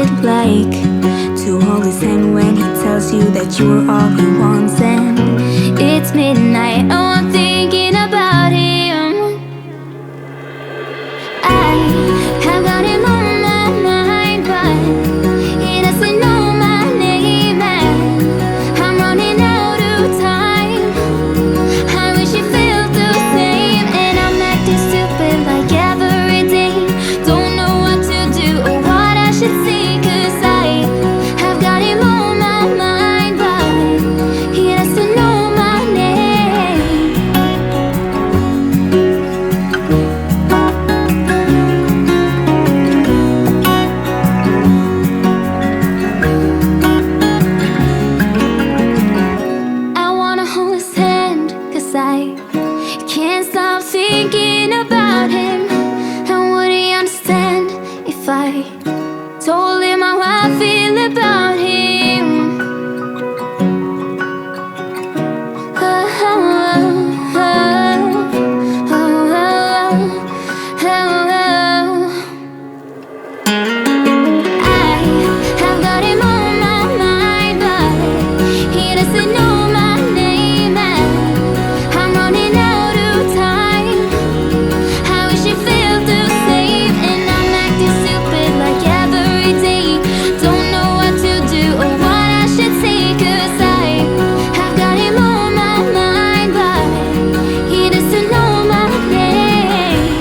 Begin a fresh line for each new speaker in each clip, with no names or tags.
it like to hold his hand when he tells you that you're all he wants? And it's midnight, oh, I'm thinking about him. I have got him on my mind, but he doesn't know my name, and I'm running out of time. I wish you felt the same, and I'm acting stupid like every day. Don't know what to do or what I should say, 'cause I have got him on my mind, but he doesn't know my name. I wanna hold his hand, 'cause I can't stop thinking about him. And would he understand if I told him how I feel about him? Oh, oh, oh, oh, oh, oh. I have got him on my mind, but he doesn't know my name, and I'm running out of time. I wish you felt the same, and I'm acting stupid like every day. Don't know what to do or what I should say, 'cause I have got him on my mind, but he doesn't know my name.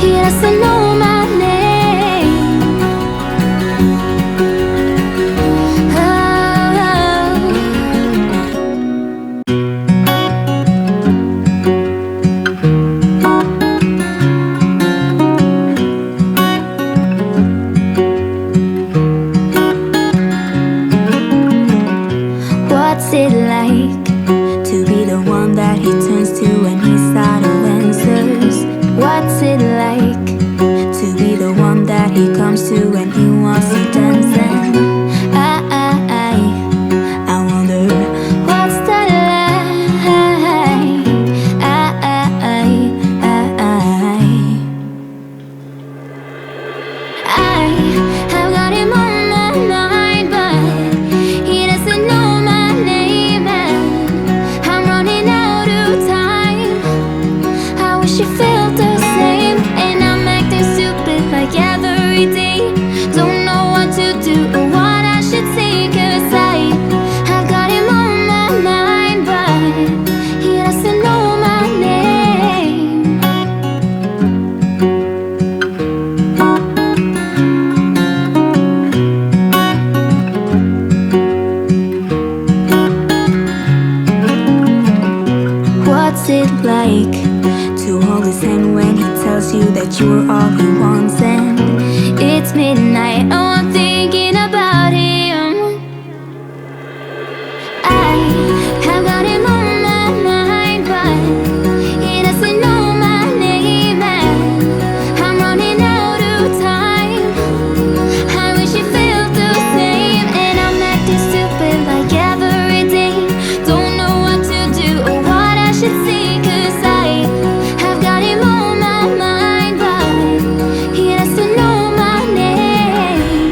He doesn't know my name. What's it like to be the one that he turns to when he's out of answers? What's it like to be the one that he comes to when he wants to dance? And I wonder what's that like? I have got him on my mind, but he doesn't know my name, and I'm running out of time. I wish you felt the same, and I'm acting stupid like every day. Don't know what to do or what I should say, 'cause I have got him on my mind, but he doesn't know my name. What's it like to hold his hand when he tells you that you're all he wants? And it's midnight, oh, I'm thinking about him. I have got him on my mind, but he doesn't know my name, and I'm running out of time. I wish you felt the same, and I'm acting stupid like every day. Don't know what to do or what I should say, 'cause I have got him on my mind, but he doesn't know my name.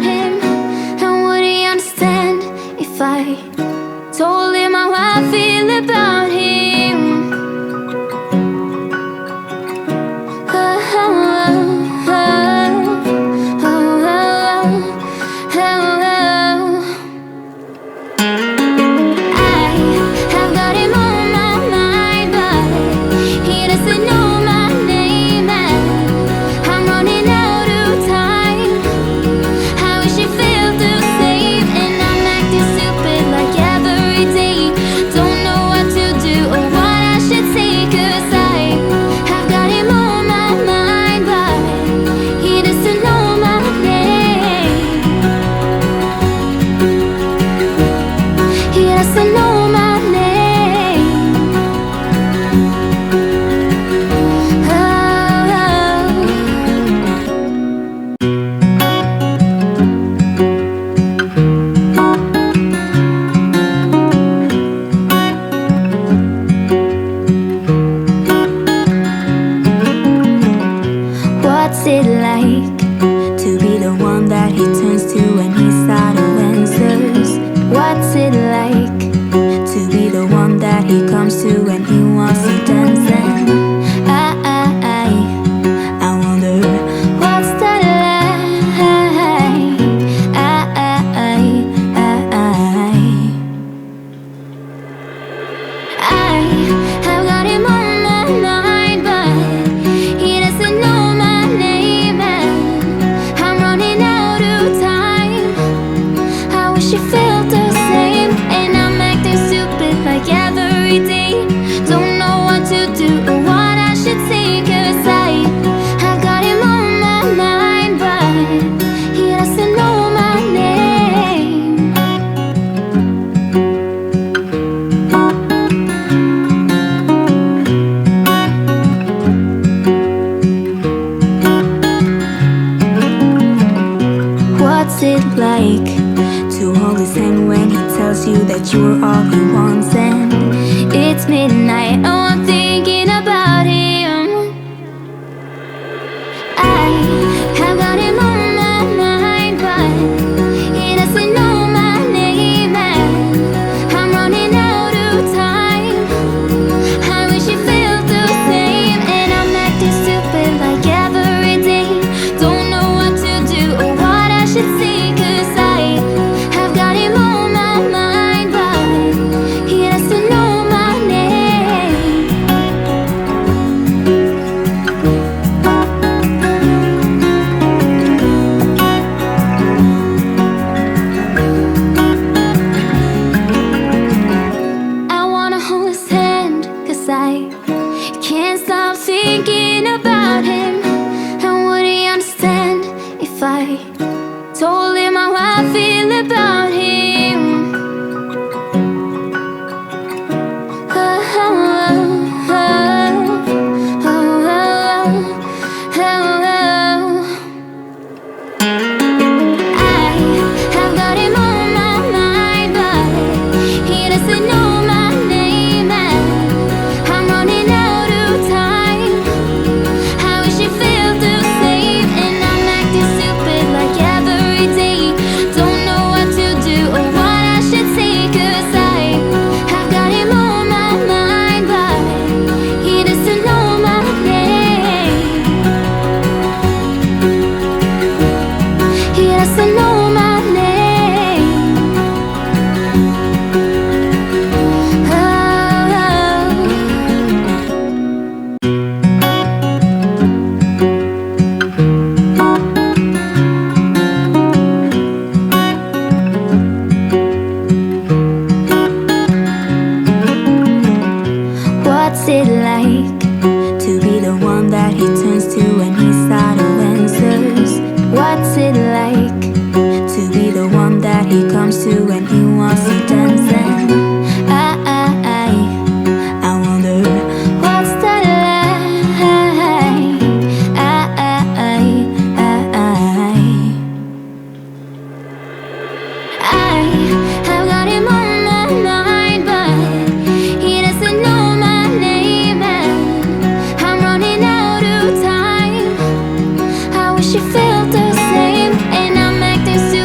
about him? And would he understand if I told him how I feel about him? Oh, oh, oh, oh, oh, oh, oh. I have got him on my mind, but he doesn't know my name, and I'm running out of time. I wish he felt the same, and I'm acting stupid like every day. Don't know what to do or what I should say, 'cause I have got him on my mind, but he doesn't know my name. He doesn't know my name. What's it like to be the one that he turns to when he's out of answers? What's it like to be the one that he comes to when he wants to dance? And I wonder what's that like? I have got him on my mind, but he doesn't know my name, and I'm running out of time. I wish he felt the same, and I'm acting stupid like every day. Don't know what to do or what I should say, 'cause I have got him on my mind, but he doesn't know my name. What's it like to hold his hand when he tells you that you're all he wants? And it's midnight, oh, I'm thinking about him. I have got him on my mind, but he doesn't know my name, and I'm running out of time. I wish he felt the same, and I'm acting stupid like every day. Don't know what to do or what I should say, 'cause I have got him on my mind, but he doesn't know my name. I wanna hold his hand, 'cause I can't stop thinking about him. And would he understand if I told him how I feel about him? Oh, oh, oh, oh, oh, oh, oh. I have got him on my mind, but he doesn't know my name, and I'm running out of time. I wish he felt the same, and I'm acting stupid like every day. Don't know what to do or what I should say, 'cause I have got him on my mind, but he doesn't know my name. He doesn't know my name. Oh, oh. What's it like to be the one that he turns to when he's out of answers? What's it like to be the one that he comes to when he wants to dance? And I wonder what's that like? I have got him on my mind, but he doesn't know my name, and I'm running out of time. I wish he felt the same, and I'm acting stupid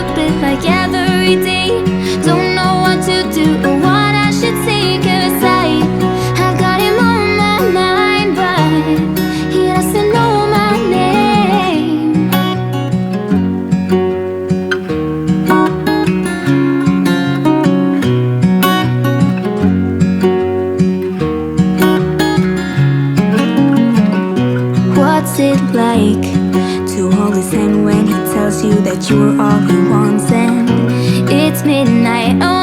hold his hand when he tells you that you're all he wants. And
It's midnight.